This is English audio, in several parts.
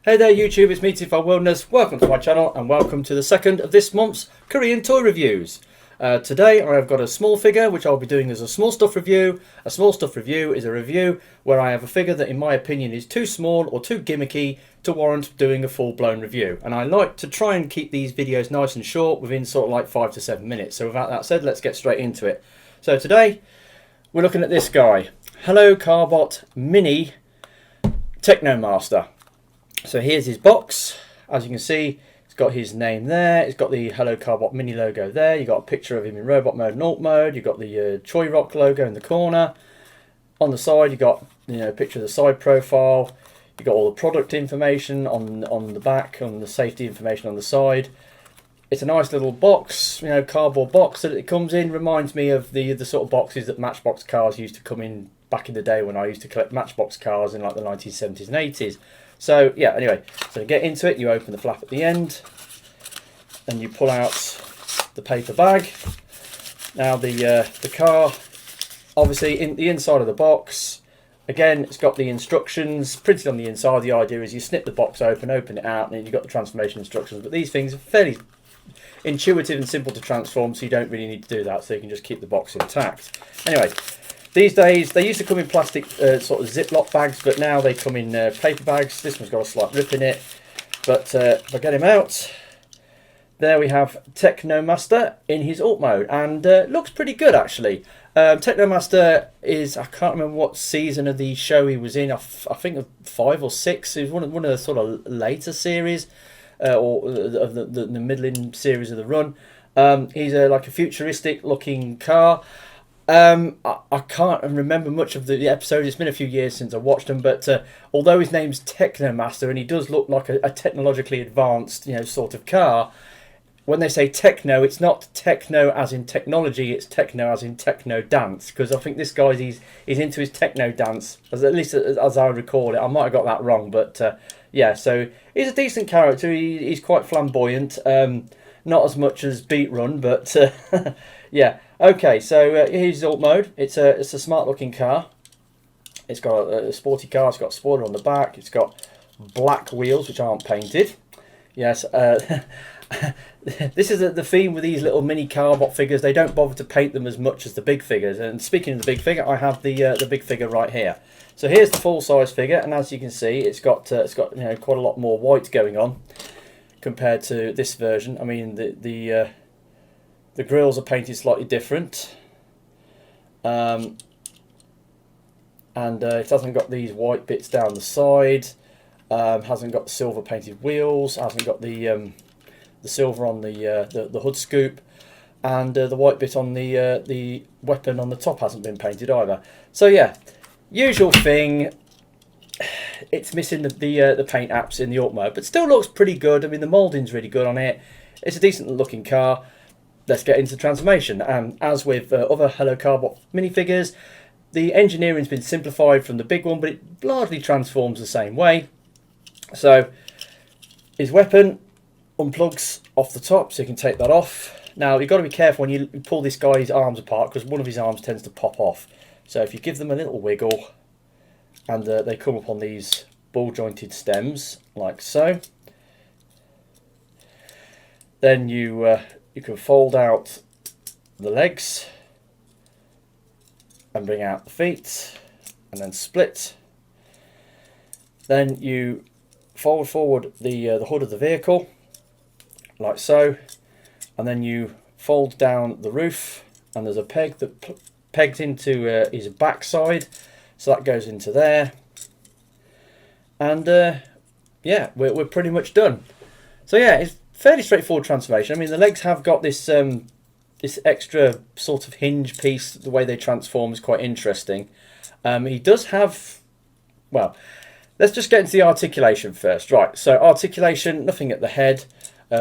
Hey there YouTube, it's me Reviewfor Wilderness. Welcome to my channel and welcome to the second of this month's Korean toy reviews. Today I have got a small figure which I'll be doing as a small stuff review. A small stuff review is a review where I have a figure that in my opinion is too small or too gimmicky to warrant doing a full-blown review. And I like to try and keep these videos nice and short within sort of like 5 to 7 minutes. So without that said, let's get straight into it. So today we're looking at this guy, Hello Carbot Mini Techno Master. So here's his box. As you can see, it's got his name there. It's got the Hello Carbot Mini logo there. You've got a picture of him in robot mode and alt mode. You've got the Choi Rock logo in the corner. On the side, you've got a picture of the side profile. You've got all the product information on the back, and the safety information on the side. It's a nice little box, cardboard box that it comes in. Reminds me of the sort of boxes that Matchbox cars used to come in back in the day when I used to collect Matchbox cars in like the 1970s and 80s. So yeah, anyway, so to get into it, you open the flap at the end and you pull out the paper bag. Now the car, obviously in the inside of the box, again, it's got the instructions printed on the inside. The idea is you snip the box open it out, and then you've got the transformation instructions. But these things are fairly intuitive and simple to transform, so you don't really need to do that, so you can just keep the box intact. Anyway, these days they used to come in plastic sort of Ziploc bags, but now they come in paper bags. This one's got a slight rip in it, but if I get him out, there we have Techno Master in his alt mode, and looks pretty good actually. Techno Master is, I can't remember what season of the show he was in. I think 5 or 6. He was one of the sort of later series, or of the middling series of the run. He's like a futuristic looking car. I can't remember much of the episode. It's been a few years since I watched them, but although his name's Techno Master and he does look like a technologically advanced, sort of car, when they say techno, it's not techno as in technology, it's techno as in techno dance, because I think this guy's he's into his techno dance, at least as I recall it. I might have got that wrong, but yeah, so he's a decent character. He's quite flamboyant, not as much as Beat Run, but yeah. Okay, so here's alt mode. It's a smart looking car. It's got a sporty car. It's got a spoiler on the back. It's got black wheels which aren't painted. Yes, this is the theme with these little mini Carbot figures. They don't bother to paint them as much as the big figures. And speaking of the big figure, I have the big figure right here. So here's the full size figure, and as you can see, it's got quite a lot more white going on compared to this version. I mean the grills are painted slightly different, and it hasn't got these white bits down the side. Hasn't got the silver painted wheels. Hasn't got the silver on the hood scoop, and the white bit on the weapon on the top hasn't been painted either. So yeah, usual thing. It's missing the paint apps in the alt mode, but still looks pretty good. I mean, the moulding's really good on it. It's a decent looking car. Let's get into transformation. As with other Hello Carbot minifigures, the engineering's been simplified from the big one, but it largely transforms the same way. So his weapon unplugs off the top, so you can take that off. Now you've got to be careful when you pull this guy's arms apart, because one of his arms tends to pop off. So if you give them a little wiggle, and they come up on these ball jointed stems like so, then you can fold out the legs and bring out the feet and then split. Then you fold forward the hood of the vehicle like so, and then you fold down the roof, and there's a peg that pegs into his backside, so that goes into there, and yeah, we're pretty much done. So yeah, it's fairly straightforward transformation. I mean, the legs have got this this extra sort of hinge piece. The way they transform is quite interesting. He does have, well, let's just get into the articulation first. Right, so articulation, nothing at the head.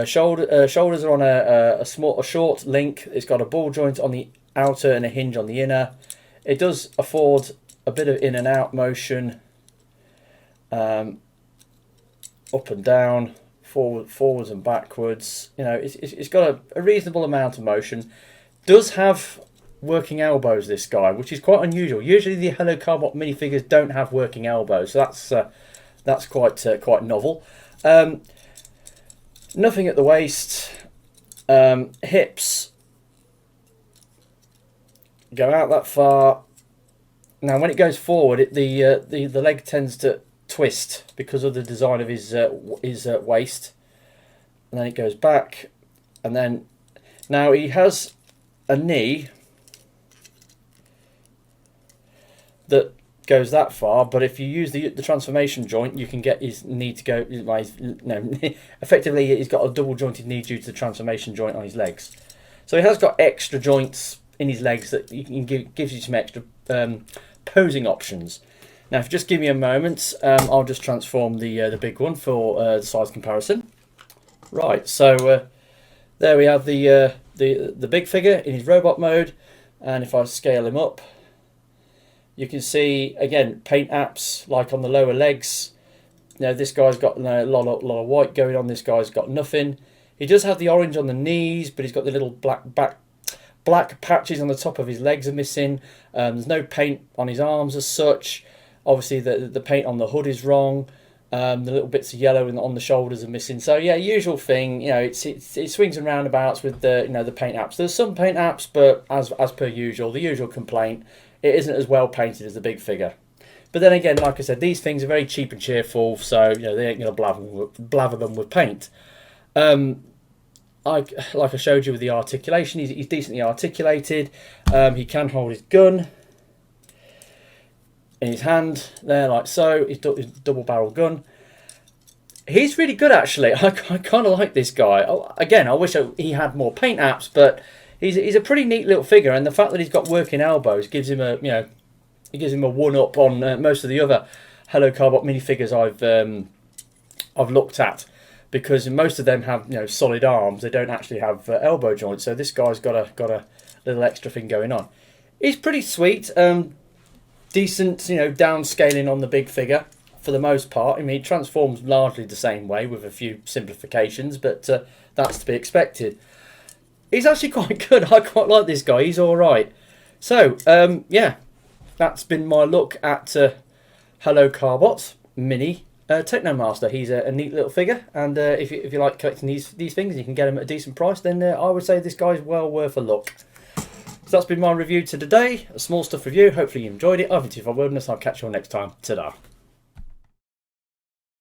Shoulders are on a short link. It's got a ball joint on the outer and a hinge on the inner. It does afford a bit of in and out motion, up and down, forwards and backwards. It's got a reasonable amount of motion. Does have working elbows, this guy, which is quite unusual. Usually the Hello Carbot minifigures don't have working elbows, so That's quite novel. Nothing at the waist. Hips go out that far. Now when it goes forward, the leg tends to twist because of the design of his waist, and then it goes back, and then now he has a knee that goes that far, but if you use the transformation joint, you can get his knee to go. No, effectively, he's got a double jointed knee due to the transformation joint on his legs. So he has got extra joints in his legs that you can gives you some extra posing options. Now, if you just give me a moment, I'll just transform the big one for the size comparison. Right, so there we have the big figure in his robot mode, and if I scale him up, you can see again paint apps like on the lower legs. Now this guy's got a lot of white going on. This guy's got nothing. He does have the orange on the knees, but he's got the little black patches on the top of his legs are missing. There's no paint on his arms as such. Obviously the paint on the hood is wrong. The little bits of yellow on the shoulders are missing. So yeah, usual thing. You know, it swings and roundabouts with the the paint apps. There's some paint apps, but as per usual, the usual complaint, it isn't as well painted as the big figure. But then again, like I said, these things are very cheap and cheerful, so they ain't going to blather them with paint. Like I showed you with the articulation, he's decently articulated. He can hold his gun in his hand there, like so. His double-barrel gun. He's really good, actually. I kind of like this guy. Again, I wish he had more paint apps, but he's a pretty neat little figure, and the fact that he's got working elbows gives him a a one-up on most of the other Hello Carbot minifigures I've looked at, because most of them have solid arms. They don't actually have elbow joints. So this guy's got a little extra thing going on. He's pretty sweet, decent downscaling on the big figure for the most part. I mean, he transforms largely the same way with a few simplifications, but that's to be expected. He's actually quite good. I quite like this guy. He's all right. So, yeah, that's been my look at Hello Carbot Mini Techno Master. He's a neat little figure, and if you like collecting these things, you can get them at a decent price, then I would say this guy's well worth a look. So that's been my review to today, a small stuff review. Hopefully you enjoyed it. I've been Reviewfor, and I'll catch you all next time. Ta-da.